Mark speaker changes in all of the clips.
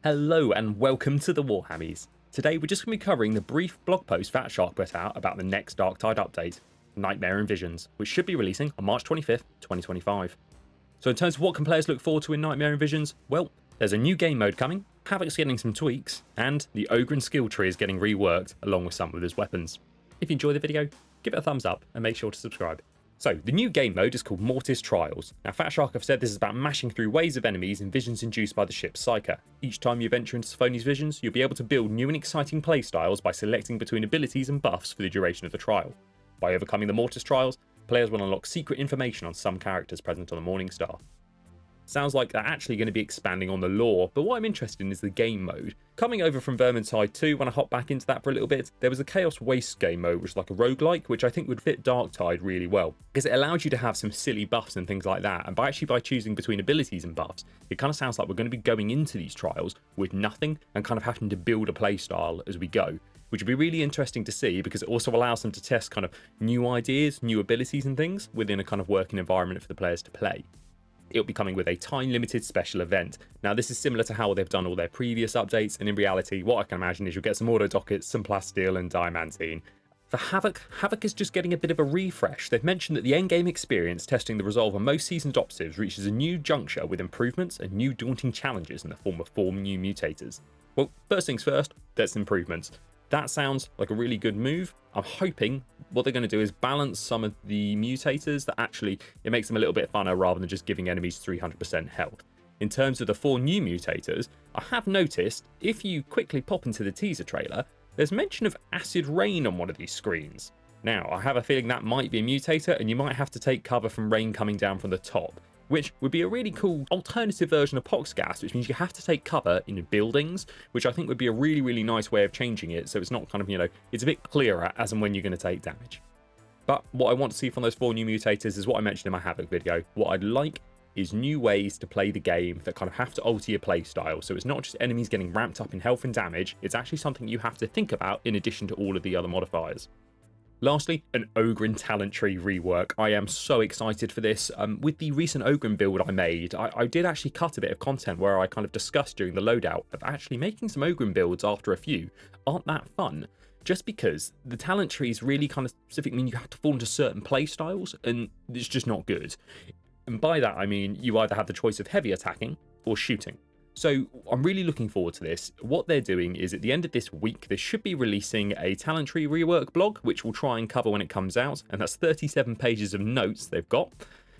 Speaker 1: Hello and welcome to the Warhammies. Today we're just going to be covering the brief blog post Fatshark put out about the next Darktide update, Nightmare and Visions, which should be releasing on March 25th, 2025. So in terms of what can players look forward to in Nightmare and Visions, well, there's a new game mode coming, Havoc's getting some tweaks, and the OGRYN skill tree is getting reworked along with some of his weapons. If you enjoy the video, give it a thumbs up and make sure to subscribe. So, the new game mode is called Mortis Trials. Now, Fatshark have said this is about mashing through waves of enemies and visions induced by the ship's Psyker. Each time you venture into Sophonie's visions, you'll be able to build new and exciting playstyles by selecting between abilities and buffs for the duration of the trial. By overcoming the Mortis Trials, players will unlock secret information on some characters present on the Morning Star. Sounds like they're actually going to be expanding on the lore, but what I'm interested in is the game mode. Coming over from Vermintide 2, when I hopped back into that for a little bit, there was a Chaos Waste game mode, which is like a roguelike, which I think would fit Darktide really well, because it allows you to have some silly buffs and things like that, and by choosing between abilities and buffs, it kind of sounds like we're going to be going into these trials with nothing and kind of having to build a playstyle as we go, which would be really interesting to see because it also allows them to test kind of new ideas, new abilities and things within a kind of working environment for the players to play. It'll be coming with a time-limited special event. Now, this is similar to how they've done all their previous updates, and in reality, what I can imagine is you'll get some auto dockets, some plasteel, and diamantine. For Havoc is just getting a bit of a refresh. They've mentioned that the endgame experience testing the resolve on most seasoned operatives reaches a new juncture with improvements and new daunting challenges in the form of 4 new mutators. Well, first things first, there's improvements. That sounds like a really good move. I'm hoping what they're going to do is balance some of the mutators that actually it makes them a little bit funner rather than just giving enemies 300% health. In terms of the 4 new mutators, I have noticed if you quickly pop into the teaser trailer, there's mention of acid rain on one of these screens. Now, I have a feeling that might be a mutator and you might have to take cover from rain coming down from the top, which would be a really cool alternative version of pox gas, which means you have to take cover in buildings, which I think would be a really, really nice way of changing it, so it's not kind of, it's a bit clearer as and when you're going to take damage. But what I want to see from those 4 new mutators is what I mentioned in my Havoc video. What I'd like is new ways to play the game that kind of have to alter your play style, so it's not just enemies getting ramped up in health and damage, it's actually something you have to think about in addition to all of the other modifiers. Lastly, an OGRYN talent tree rework. I am so excited for this. With the recent OGRYN build I made, I did actually cut a bit of content where I kind of discussed during the loadout of actually making some OGRYN builds after a few aren't that fun. Just because the talent trees really kind of specifically mean you have to fall into certain play styles, and it's just not good. And by that I mean you either have the choice of heavy attacking or shooting. So I'm really looking forward to this. What they're doing is at the end of this week, they should be releasing a talent tree rework blog, which we'll try and cover when it comes out. And that's 37 pages of notes they've got,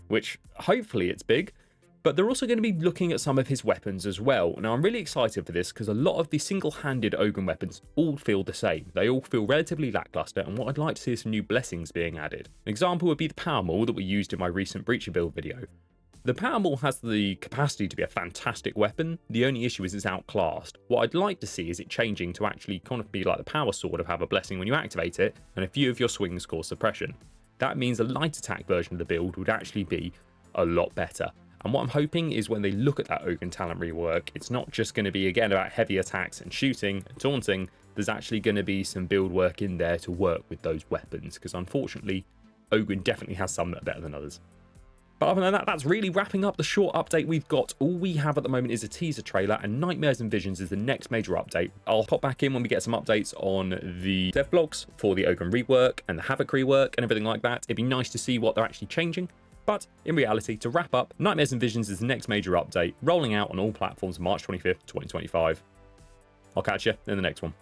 Speaker 1: which hopefully it's big. But they're also going to be looking at some of his weapons as well. Now, I'm really excited for this because a lot of the single-handed OGRYN weapons all feel the same. They all feel relatively lackluster, and what I'd like to see is some new blessings being added. An example would be the power maul that we used in my recent Breacher build video. The power maul has the capacity to be a fantastic weapon, the only issue is it's outclassed. What I'd like to see is it changing to actually kind of be like the power sword of have a blessing when you activate it, and a few of your swings cause suppression. That means a light attack version of the build would actually be a lot better. And what I'm hoping is when they look at that OGRYN talent rework, it's not just going to be again about heavy attacks and shooting and taunting, there's actually going to be some build work in there to work with those weapons, because unfortunately OGRYN definitely has some that are better than others. But other than that, that's really wrapping up the short update we've got. All we have at the moment is a teaser trailer, and Nightmares and Visions is the next major update. I'll pop back in when we get some updates on the dev blogs for the OGRYN rework and the Havoc rework and everything like that. It'd be nice to see what they're actually changing. But in reality, to wrap up, Nightmares and Visions is the next major update, rolling out on all platforms March 25th, 2025. I'll catch you in the next one.